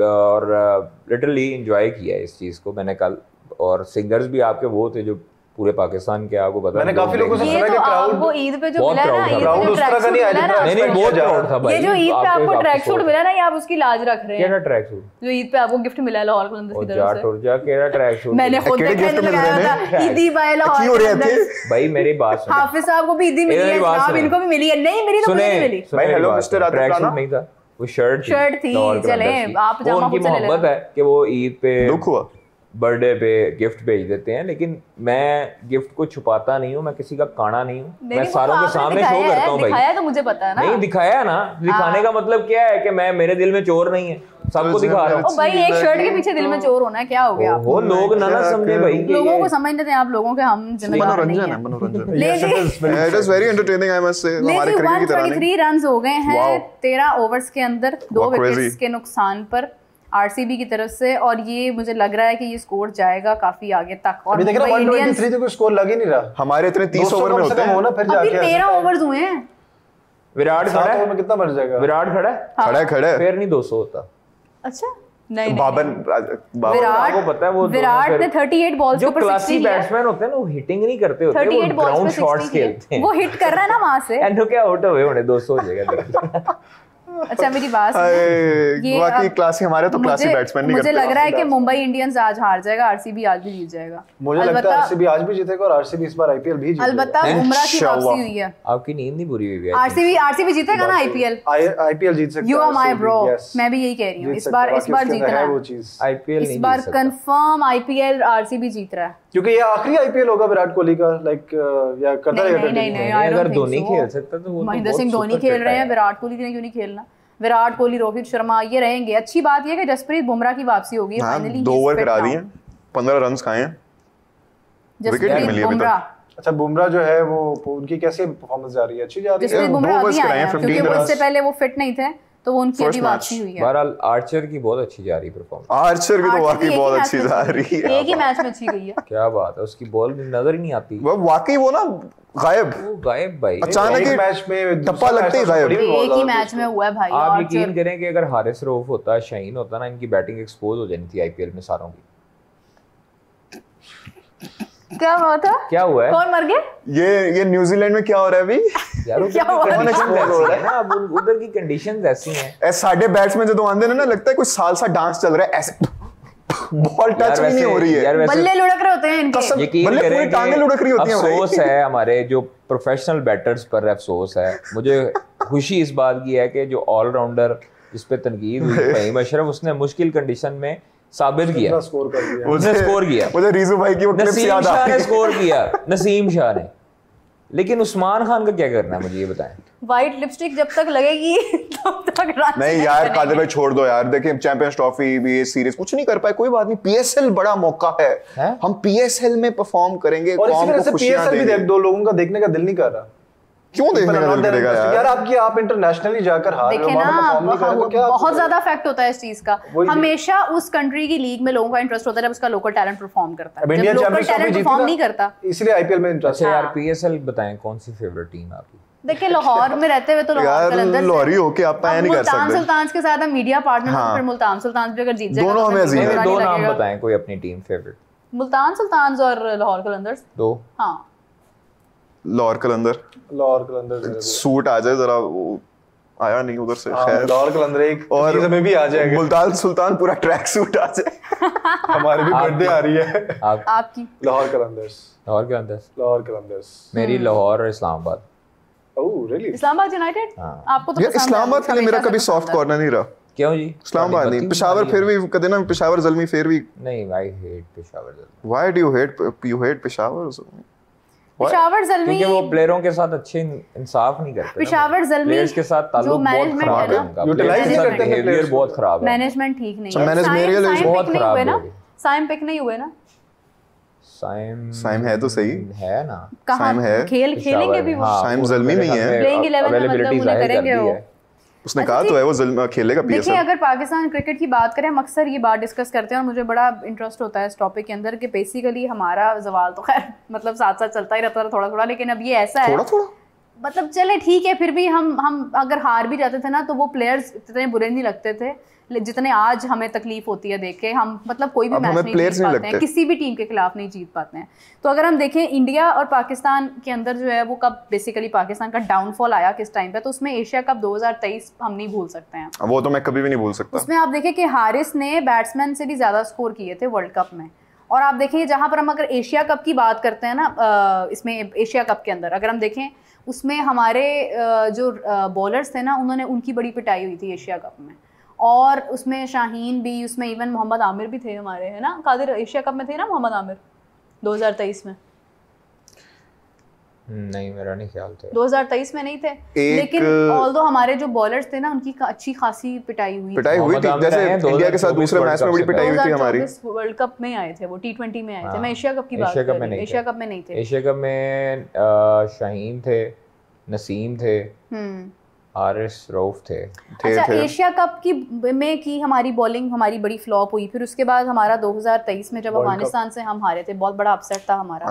Speaker 2: और लिटरली एंजॉय किया इस चीज को मैंने कल। और सिंगर्स भी आपके वो थे जो पूरे पाकिस्तान के, आपको पता,
Speaker 4: मैंने काफी लोगों से सुना कि क्राउड
Speaker 1: वो ईद पे जो मिला ना,
Speaker 2: क्राउड उस तरह का नहीं आया। नहीं बहुत प्राउड था भाई।
Speaker 1: ये जो ईद पे आपको ट्रैक सूट मिला ना, ये आप उसकी लाज रख रहे हैं।
Speaker 2: केड़ा ट्रैक सूट जो
Speaker 1: ईद पे आपको गिफ्ट मिला है लाहौर कलंदर्स की तरफ से?
Speaker 2: जा केड़ा ट्रैक सूट
Speaker 1: मैंने खुद देखने लगाया था, ईदी बाय लाहौर कलंदर्स।
Speaker 2: भाई मेरी बात सुनो,
Speaker 1: हाफिज साहब को भी ईदी मिली है, जनाब इनको भी मिली है। नहीं मेरी तो मुझे नहीं मिली
Speaker 3: भाई। Hello mister Aditya, track suit
Speaker 2: नहीं था, वो शर्ट
Speaker 1: थी। चले आप जामा
Speaker 2: खुद से ले लो। मोहब्बत है कि वो ईद पे
Speaker 3: दुख हुआ,
Speaker 2: बर्थडे पे गिफ्ट भेज देते हैं, लेकिन मैं गिफ्ट को छुपाता नहीं हूँ, मैं किसी का काना नहीं हूँ, मैं सारों के सामने शो करता हूँ भाई।
Speaker 1: दिखाया तो मुझे पता है ना।
Speaker 2: नहीं दिखाया ना, दिखाने का मतलब क्या है कि मैं, मेरे दिल में चोर नहीं है, सबको दिखा रहा हूँ।
Speaker 1: भाई एक शर्ट के पीछे दिल में चोर होना है, क्या हो गया?
Speaker 2: वो लोग ना समझे भाई,
Speaker 1: लोगों को समझने दें आप लोगों के, हम जिम्मेदार नहीं हैं।
Speaker 3: मनोरंजन। It is very entertaining I must say. हमारे क्रिकेट की तरह नहीं।
Speaker 1: 123 रन्स हो गए हैं 13 ओवर्स के अंदर, 2 विकेट्स के नुकसान पर आरसीबी की तरफ से। और ये मुझे लग रहा है कि ये स्कोर जाएगा काफी आगे तक। और
Speaker 4: देख रहा 123 तो कोई स्कोर लग ही नहीं रहा।
Speaker 3: हमारे इतने 30 ओवर में होते हैं,
Speaker 1: अभी 13 ओवर्स हुए हैं।
Speaker 2: विराट खड़ा है,
Speaker 4: में कितना मर जाएगा?
Speaker 2: विराट खड़ा है, फिर नहीं 200 होता।
Speaker 1: अच्छा नहीं,
Speaker 3: बाबर
Speaker 2: को पता है वो
Speaker 1: विराट ने 38 बॉल्स के ऊपर 60
Speaker 2: क्लासी बैट्समैन होते हैं ना, वो हिटिंग नहीं करते होते, वो ग्राउंड शॉट्स खेलते हैं।
Speaker 1: वो हिट कर रहा है ना वहां से,
Speaker 2: एंड क्या आउट हुए होने 200 हो जाएगा।
Speaker 1: अच्छा मेरी बात
Speaker 3: ये बाकी क्लासी हमारे तो क्लासी बैट्समैन नहीं करते।
Speaker 1: मुझे लग रहा है कि मुंबई इंडियंस आज हार जाएगा, आरसीबी आज भी जीत जाएगा।
Speaker 4: मुझे लगता है आरसीबी आज भी जीतेगा और आरसीबी इस बार आईपीएल भी जीतेगा।
Speaker 1: अलबत्ता बुमराह की वापसी हुई है।
Speaker 2: आपकी नींद नहीं बुरी हुई है?
Speaker 1: आरसीबी जीतेगा ना आईपीएल?
Speaker 4: आईपीएल जीत सकता है।
Speaker 1: यू आर माय ब्रो, मैं भी यही कह रही हूं। इस बार जीतना है वो चीज।
Speaker 2: आईपीएल नहीं,
Speaker 1: इस बार कंफर्म आईपीएल आरसीबी जीत रहा है,
Speaker 4: क्योंकि ये आखिरी आईपीएल होगा विराट कोहली का। लाइक या करता रहेगा।
Speaker 1: नहीं,
Speaker 2: अगर धोनी खेल सकता तो वो
Speaker 1: महेंद्र सिंह धोनी खेल रहे हैं, विराट कोहली ने क्यों नहीं खेलना? विराट कोहली, रोहित शर्मा ये रहेंगे। अच्छी बात यह है कि जसप्रीत बुमराह की वापसी होगी फाइनली।
Speaker 3: 2 ओवर करा दिए, 15 रन्स खाए हैं, विकेट नहीं मिली अभी तक।
Speaker 4: अच्छा बुमराह जो है वो उनकी कैसे परफॉर्मेंस जा रही है? अच्छी जा रही है।
Speaker 1: जसप्रीत बुमराह अभी आए हैं क्योंकि वो इससे पहले वो फिट नहीं थे, तो वो उनकी अभी वापसी हुई है।
Speaker 2: बहरहाल आर्चर की बहुत अच्छी जा रही परफॉर्मेंस।
Speaker 3: आर्चर की तो वाकई बहुत अच्छी जा रही है।
Speaker 1: एक ही मैच में अच्छी गई है।
Speaker 2: क्या बात है, उसकी बॉल नजर ही नहीं आती।
Speaker 3: वो वाकई वो ना गायब
Speaker 2: भाई,
Speaker 3: अचानक ही
Speaker 4: मैच में
Speaker 3: टप्पा लगते ही गायब।
Speaker 1: एक ही मैच में हुआ है भाई।
Speaker 2: आप यकीन करें कि अगर हारिस रऊफ होता, शाहीन होता ना, इनकी बैटिंग एक्सपोज हो जानी थी आईपीएल में सारों की।
Speaker 1: क्या हुआ था?
Speaker 2: क्या हुआ है?
Speaker 1: कौन मर गए?
Speaker 3: ये न्यूजीलैंड में क्या हो रहा है अभी?
Speaker 2: यार
Speaker 1: क्या हुआ?
Speaker 2: कौन एक्सपोज हो रहा है ना, अब उधर की कंडीशंस ऐसी हैं।
Speaker 3: साढ़े बैट्समैन जो आंदे ना, लगता है कोई सालसा डांस चल रहा है ऐसे। बॉल टच भी नहीं हो रही है,
Speaker 1: बल्ले लुढ़क रहे होते हैं इनके।
Speaker 2: यकीन करें
Speaker 3: टांगे लुढ़क रही होती हैं।
Speaker 2: अफसोस है हमारे जो प्रोफेशनल बैटर्स पर, अफसोस है। मुझे खुशी इस बात की है कि जो ऑलराउंडर जिस पे तनकीद हुई फहीम अशरफ, उसने मुश्किल कंडीशन में साबित किया, उसने स्कोर किया।
Speaker 3: मुझे रीजू भाई की वो क्लिप्स याद आ रही है।
Speaker 2: स्कोर किया नसीम शाह ने। लेकिन उस्मान खान का क्या करना है, मुझे ये बताएं।
Speaker 1: व्हाइट लिपस्टिक जब तक लगेगी तब तक
Speaker 3: नहीं यार, कादिर भाई छोड़ दो यार। देखिए चैंपियंस ट्रॉफी भी, ये सीरीज कुछ नहीं कर पाए, कोई बात नहीं। पीएसएल बड़ा मौका है, हम पीएसएल में परफॉर्म करेंगे।
Speaker 4: और इसी तरह से पीएसएल भी देख, 2 लोगों का देखने का दिल नहीं कर रहा।
Speaker 3: क्यों देखने का दिल करेगा
Speaker 4: यार? आप इंटरनेशनली जाकर हार रहे हो, वहां परफॉर्म नहीं कर रहे, तो क्या
Speaker 1: बहुत ज्यादा इफेक्ट होता है इस चीज का। हमेशा उस कंट्री की लीग में लोगों का इंटरेस्ट होता है जब उसका लोकल टैलेंट परफॉर्म करता है। जब लोकल टैलेंट परफॉर्म नहीं करता,
Speaker 4: इसलिए आईपीएल में इंटरेस्ट
Speaker 2: है। यार पीएसएल बताएं, कौन सी फेवरेट टीम है आपकी?
Speaker 1: देखिए लाहौर में रहते हुए तो लाहौर कलंदर्स,
Speaker 3: लाहौरी होके आप पाया नहीं कर सकते।
Speaker 1: मुल्तान सुल्तान के साथ हम मीडिया पार्टनर हैं, फिर मुल्तान सुल्तान भी अगर जीत जाएगा
Speaker 3: दोनों हमें अजीज हैं।
Speaker 2: 2 नाम बताएं कोई अपनी टीम फेवरेट।
Speaker 1: मुल्तान सुल्तान और लाहौर कलंदर्स 2। हां,
Speaker 3: लाहौर कलंदर सूट आ जाए जरा, वो आया नहीं उधर से। खैर
Speaker 4: लाहौर कलंदर एक और में भी आ जाएगा।
Speaker 3: मुल्तान सुल्तान पूरा ट्रैक सूट आ जाए।
Speaker 4: हमारी भी बर्थडे आ रही है।
Speaker 1: आपकी?
Speaker 4: लाहौर कलंदर्स।
Speaker 2: मेरी लाहौर और Islamabad.
Speaker 4: Oh really?
Speaker 1: Islamabad United? आपको तो
Speaker 3: इस्लामाबाद के लिए मेरा कभी सॉफ्ट कॉर्नर नहीं रहा।
Speaker 2: क्यों जी?
Speaker 3: इस्लामाबाद नहीं, पेशावर फिर भी कदे ना, पेशावर ज़ल्मी फिर भी
Speaker 2: नहीं। I hate Peshawar Zalmi.
Speaker 3: Why do you hate Peshawar Zalmi?
Speaker 1: Peshawar Zalmi
Speaker 2: क्योंकि वो प्लेयरों के साथ अच्छे इंसाफ नहीं करते।
Speaker 1: पेशावर ज़ल्मी
Speaker 2: प्लेयर्स के साथ ताल्लुक बहुत खराब है उनका,
Speaker 4: यूटिलाइज नहीं करते,
Speaker 2: बिहेवियर बहुत खराब है,
Speaker 1: मैनेजमेंट ठीक नहीं है।
Speaker 3: मैनेजमेरियल
Speaker 2: बहुत खराब है।
Speaker 1: साइम पिक नहीं हुए ना?
Speaker 3: साइम है तो सही
Speaker 2: है ना,
Speaker 3: साइम है,
Speaker 1: खेलेंगे भी वो।
Speaker 3: साइम ज़ल्मी में ही है,
Speaker 1: प्लेइंग 11 में मतलब उन्हें करेंगे वो।
Speaker 3: उसने कहा तो है वो खेलेगा पीएसएल।
Speaker 1: देखिए अगर पाकिस्तान क्रिकेट की बात करें, हम अक्सर ये बात डिस्कस करते हैं और मुझे बड़ा इंटरेस्ट होता है इस टॉपिक के अंदर कि बेसिकली हमारा जवाल तो खैर मतलब साथ साथ चलता ही रहता था थोड़ा थोड़ा, लेकिन अब ये ऐसा है
Speaker 3: थोड़ा
Speaker 1: मतलब चले ठीक है, फिर भी हम अगर हार भी जाते थे ना तो वो प्लेयर्स इतने बुरे नहीं लगते थे जितने आज हमें तकलीफ होती है देख के। हम मतलब कोई भी मैच नहीं जीत पाते हैं, किसी भी टीम के खिलाफ नहीं जीत पाते हैं। तो अगर हम देखें इंडिया और पाकिस्तान के अंदर जो है वो कब बेसिकली पाकिस्तान का डाउनफॉल आया किस टाइम पे, तो उसमें एशिया कप 2023 हम नहीं भूल सकते हैं।
Speaker 3: वो तो मैं कभी भी नहीं भूल सकता।
Speaker 1: उसमें आप देखें कि हारिस ने बैट्समैन से भी ज्यादा स्कोर किए थे वर्ल्ड कप में। और आप देखिए जहां पर हम अगर एशिया कप की बात करते हैं ना, इसमें एशिया कप के अंदर अगर हम देखें उसमें हमारे जो बॉलर्स थे ना उन्होंने उनकी बड़ी पिटाई हुई थी एशिया कप में। और उसमें शाहीन भी, उसमें इवन मोहम्मद आमिर भी थे हमारे, है ना कादिर? एशिया कप में थे ना मोहम्मद आमिर 2023 में?
Speaker 2: नहीं मेरा नहीं ख्याल था
Speaker 1: 2023 में नहीं थे, लेकिन ऑल्दो हमारे जो बॉलर्स थे ना उनकी अच्छी खासी पिटाई हुई थी।
Speaker 3: जैसे इंडिया के साथ दूसरे मैच में बड़ी पिटाई हुई थी हमारी।
Speaker 1: वर्ल्ड कप में आए थे वो, T20 में आए थे। मैं एशिया कप की बात कर रही हूं, एशिया कप में नहीं थे।
Speaker 2: एशिया कप में शाहीन थे, नसीम थे, हारिस रऊफ थे।
Speaker 1: अच्छा एशिया कप की हमारी बॉलिंग हमारी बड़ी फ्लॉप हुई। फिर उसके बाद हमारा 2023 में जब अफगानिस्तान से हम हारे थे, बहुत बड़ा अपसेट था हमारा।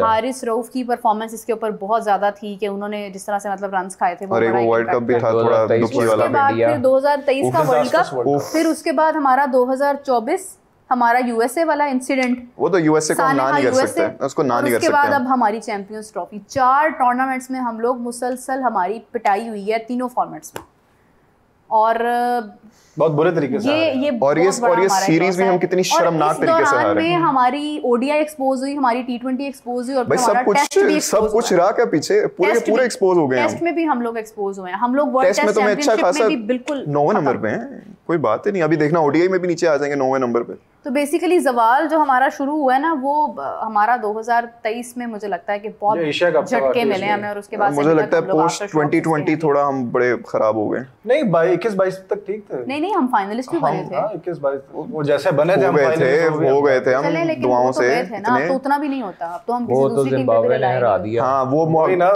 Speaker 1: हारिस रऊफ की परफॉर्मेंस इसके ऊपर बहुत ज्यादा थी कि उन्होंने जिस तरह से मतलब रन्स खाए थे, वो
Speaker 3: वर्ल्ड कप भी था थोड़ा दुखी वाला।
Speaker 1: फिर 2023 का वर्ल्ड कप, फिर उसके बाद हमारा 2024 हमारा यूएसए वाला इंसिडेंट,
Speaker 3: वो तो यूएसए को ना नहीं कर सकते, उसको ना नहीं कर सकते।
Speaker 1: उसके बाद अब हमारी चैंपियंस ट्रॉफी, 4 टूर्नामेंट्स में हम लोग मुसलसल हमारी पिटाई हुई है तीनों फॉर्मेट्स में। और
Speaker 4: बहुत बुरे तरीके से
Speaker 3: और ये सीरीज भी हम कितनी शर्मनाक तरीके से हारे
Speaker 1: हैं। हमारी ओडीआई एक्सपोज हुई, हमारी टी20 एक्सपोज हुई, और
Speaker 3: भाई सब कुछ रहा क्या पीछे, पूरे एक्सपोज हो गए।
Speaker 1: टेस्ट में भी हम लोग एक्सपोज हुए हैं, हम लोग वर्ल्ड टेस्ट चैंपियनशिप में भी बिल्कुल
Speaker 3: 9वें नंबर पे हैं, कोई बात ही नहीं। अभी देखना ओडीआई में भी नीचे आ जाएंगे 9वें नंबर पे।
Speaker 1: तो बेसिकली जवाल जो हमारा शुरू हुआ है ना, वो हमारा 2023 में मुझे लगता है कि बहुत झटके मिले हमें, और उसके बाद
Speaker 3: मुझे लगता है पोस्ट 2020 थोड़ा हम बड़े खराब हो गए।
Speaker 4: नहीं 21-22 तक ठीक थे।
Speaker 1: नहीं हम फाइनलिस्ट भी बने थे।
Speaker 4: 21-22 वो जैसे बने थे, हम
Speaker 3: हो गए थे हम दुआओं से
Speaker 1: ना, तो उतना भी नहीं होता। अब तो हम
Speaker 2: किसी दूसरी टीम पे हरा दिया।
Speaker 3: हां वो ना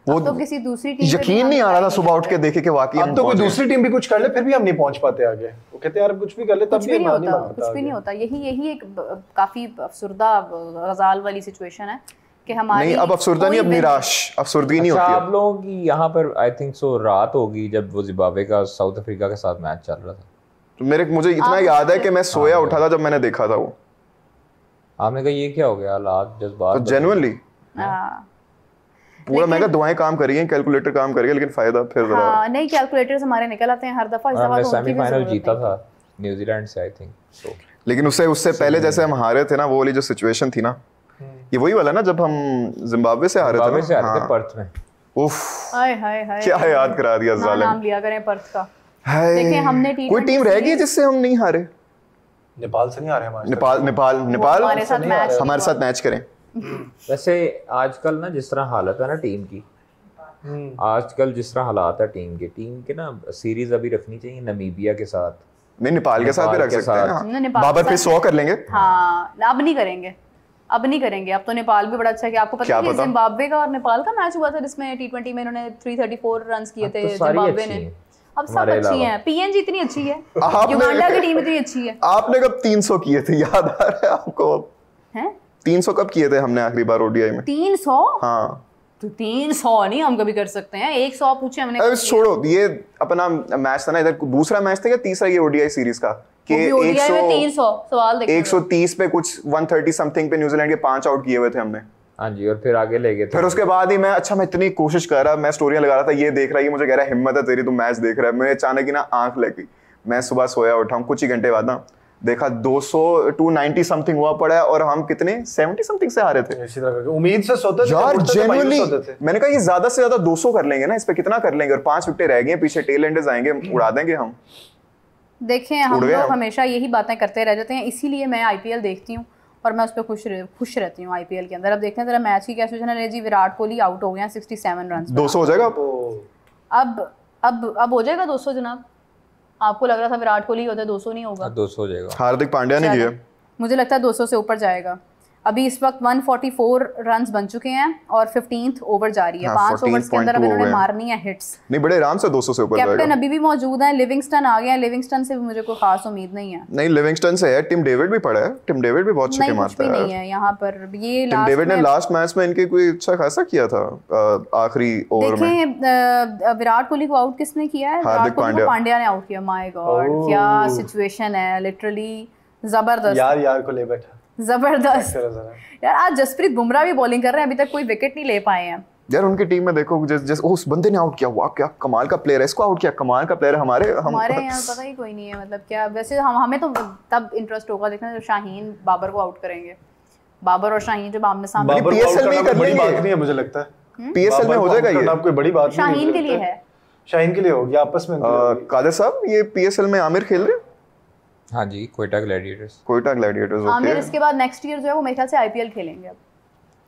Speaker 1: वो तो किसी दूसरी टीम
Speaker 3: यकीन नहीं आ रहा था सुबह उठ के देखे कि वाकई
Speaker 4: अब तो कोई दूसरी टीम भी कुछ कर ले फिर भी हम नहीं पहुंच पाते आगे। वो कहते यार कुछ भी कर ले तब भी
Speaker 1: कुछ भी नहीं होता। यही एक काफी अफसरदा गजाल वाली सिचुएशन है कि हमारी
Speaker 3: नहीं, अब अफसरदा नहीं, अब निराश, अफसरदगी नहीं होती।
Speaker 2: आप लोगों की यहाँ पर आई थिंक सो रात होगी जब वो जिम्बाब्वे का साउथ अफ्रीका के साथ मैच चल रहा था।
Speaker 3: तो मुझे इतना याद है कि मैं सोया उठा था जब मैंने देखा था वो।
Speaker 2: आपने कहा ये क्या हो गया, हालात जज्बात
Speaker 3: तो जेन्युइनली पूरा मैं दुआएं काम कर रही हैं, कैलकुलेटर काम कर रही है, लेकिन फायदा फिर
Speaker 1: नहीं कैलकुलेटर्स हमारे निकल आते हैं हर दफा। इस दफा तो
Speaker 2: सेमीफाइनल जीता था न्यूजीलैंड से आई थिंक सो,
Speaker 3: लेकिन उससे पहले जैसे हम हारे थे ना, वो वाली जो सिचुएशन थी ना, ये वही वाला ना जब हम जिम्बाब्वे से हारे थे
Speaker 2: पर्थ में।
Speaker 3: उफ क्या याद करा दिया जालिम।
Speaker 1: नाम लिया करें पर्थ का। देखिए हमने
Speaker 3: कोई टीम रह गई जिससे हम नहीं हारे।
Speaker 4: नेपाल से नहीं हारे हमारे।
Speaker 3: नेपाल हमारे साथ मैच करें।
Speaker 2: वैसे आजकल ना जिस तरह हालत है ना टीम की, आजकल जिस तरह हालात है टीम के ना, सीरीज अभी रखनी चाहिए नमीबिया के साथ।
Speaker 3: नहीं नेपाल के साथ भी रख सकते हैं। बाबर पे 100 कर लेंगे।
Speaker 1: हाँ अब नहीं करेंगे, अब तो नेपाल भी बड़ा अच्छा है। कि आपको पता है जिम्बाब्वे का और नेपाल का मैच हुआ था जिसमें टी20 में इन्होंने 334 रन किए थे जिम्बाब्वे ने। अब सब अच्छी हैं, पीएनजी इतनी अच्छी है, युगांडा की टीम इतनी अच्छी है।
Speaker 3: आपने कब 300 किए थे, याद आ रहा है आपको?
Speaker 1: हैं
Speaker 3: 300 कब किए थे हमने आखिरी बार ओडीआई में?
Speaker 1: 300?
Speaker 3: हाँ
Speaker 1: तो 300 नहीं हम कभी कर सकते हैं, 100 पूछे हमने।
Speaker 3: अरे छोड़ो, ये अपना मैच था ना, इधर दूसरा मैच था या तीसरा ये ओडीआई सीरीज का कि
Speaker 1: 300 सवाल देखिए
Speaker 3: 130 पे कुछ 130 समथिंग पे न्यूजीलैंड के 5 आउट किए हुए थे हमने।
Speaker 2: हाँ जी, और फिर आगे ले गए थे।
Speaker 3: फिर उसके बाद ही मैं इतनी कोशिश कर रहा, मैं स्टोरियां लगा रहा था, ये देख रहा है, मुझे कह रहा है हिम्मत है तेरी, तू मैच देख रहा है। मैं अचानक ही ना आंख लग गई। मैं सुबह सोया उठा हूँ, कुछ ही घंटे बाद ना देखा 290 समथिंग हुआ पड़ा है, और हम कितने 70 समथिंग से हारे थे।
Speaker 4: इसी तरह उम्मीद से सोते थे
Speaker 3: यार, जेन्युइनली मैंने कहा ये ज्यादा से ज्यादा 200 कर लेंगे ना, इस पे कितना कर लेंगे, और 5 विकेट रह गए पीछे, टेल एंडर्स आएंगे, उड़ा देंगे हम।
Speaker 1: देखें हम लोग हमेशा यही बातें करते रह जाते हैं, इसीलिए मैं आईपीएल देखती हूँ और मैं उस पर खुश रहती हूँ आईपीएल के अंदर। अब देखते हैं जरा मैच की क्या सिचुएशन है जी। विराट कोहली आउट हो गए हैं 67 रन।
Speaker 3: 200 हो जाएगा
Speaker 1: अब हो जाएगा 200 जनाब? आपको लग रहा था विराट कोहली होता है 200 नहीं होगा?
Speaker 2: 200 हो जाएगा।
Speaker 3: हार्दिक पांड्या ने किया,
Speaker 1: मुझे लगता है 200 से ऊपर जाएगा। अभी इस वक्त 144 रन्स बन चुके हैं और 15th ओवर जारी है। 5 ओवर्स के अंदर अब इन्होंने मारनी है हिट्स।
Speaker 3: नहीं बड़े आराम से 200 से ऊपर जाएगा।
Speaker 1: कैप्टन अभी भी मौजूद है, लिविंगस्टन आ गया है। लिविंगस्टन से भी मुझे कोई खास उम्मीद नहीं है।
Speaker 3: नहीं लिविंगस्टन से है, टिम डेविड भी पड़ा है, टिम डेविड भी बहुत छक्के मारता है।
Speaker 1: नहीं है यहाँ पर ये
Speaker 3: टिम डेविड ने लास्ट मैच में इनके कोई अच्छा खासा किया था आखिरी ओवर में।
Speaker 1: देखें विराट कोहली को आउट किसने किया है?
Speaker 3: हार्दिक
Speaker 1: पांड्या ने आउट किया। माय गॉड क्या सिचुएशन है, लिटरली जबरदस्त।
Speaker 4: यार को ले बैठा,
Speaker 1: जबरदस्त यार। आज जसप्रीत बुमराह भी बॉलिंग कर रहे हैं, अभी तक कोई विकेट नहीं ले पाए हैं
Speaker 3: यार। उनकी टीम में देखो जैसे उस बंदे ने आउट किया, वाह क्या कमाल का प्लेयर है, इसको आउट किया, कमाल का प्लेयर है। हमारे
Speaker 1: यहाँ पता ही कोई नहीं है, मतलब क्या। वैसे हमें तो तब इंटरेस्ट होगा देखना जब शाहीन बाबर को आउट करेंगे। बाबर और शाहीन जब आमने सामने।
Speaker 3: पीएसएल में
Speaker 4: बड़ी बात नहीं है मुझे लगता है,
Speaker 3: पीएसएल में हो जाएगा ये,
Speaker 4: कोई बड़ी बात नहीं।
Speaker 1: शाहीन के लिए है,
Speaker 4: शाहीन के लिए हो गया आपस में।
Speaker 3: कादर साहब ये पीएसएल में आमिर खेल रहे हैं?
Speaker 2: हाँ जी, कोयटा ग्लैडिएटर्स
Speaker 3: ओके।
Speaker 1: आमिर इसके बाद नेक्स्ट ईयर जो है वो मेरे ख्याल से आईपीएल खेलेंगे। अब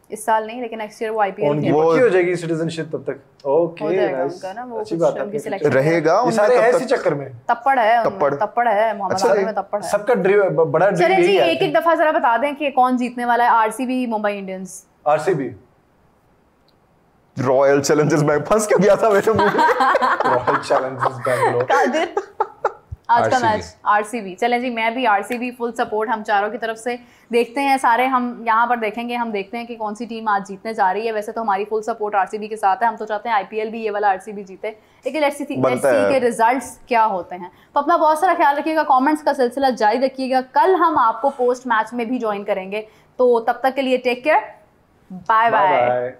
Speaker 1: इस साल नहीं, लेकिन नेक्स्ट ईयर वो आईपीएल
Speaker 4: खेलेंगे। वो हो जाएगी सिटीजनशिप तब तक। ओके
Speaker 1: उनका ना वो अच्छी बात है,
Speaker 3: रहेगा
Speaker 4: सारे ऐसे चक्कर में।
Speaker 1: तप्पड़ है मोहम्मद आमिर में, तप्पड़ है।
Speaker 4: सबका बड़ा ड्रीम
Speaker 1: चलिए जी, एक दफा जरा बता दें कि कौन जीतने वाला है। RCB Mumbai Indians?
Speaker 4: RCB.
Speaker 3: Royal Challengers Bangalore फंस क्यों गया था मेरे मुंह में?
Speaker 4: Royal Challengers Bangalore.
Speaker 1: आज का मैच आरसीबी। चलें जी, मैं भी आरसीबी फुल सपोर्ट हम चारों की तरफ से। देखते हैं सारे हम यहाँ पर देखेंगे, हम देखते हैं कि कौन सी टीम आज जीतने जा रही है। वैसे तो हमारी फुल सपोर्ट आरसीबी के साथ है, हम तो चाहते हैं आईपीएल भी ये वाला आरसीबी जीते, लेकिन लेट्स सी के रिजल्ट्स क्या होते हैं। तो अपना बहुत सारा ख्याल रखिएगा, कमेंट्स का सिलसिला जारी रखिएगा। कल हम आपको पोस्ट मैच में भी ज्वाइन करेंगे, तो तब तक के लिए टेक केयर, बाय बाय।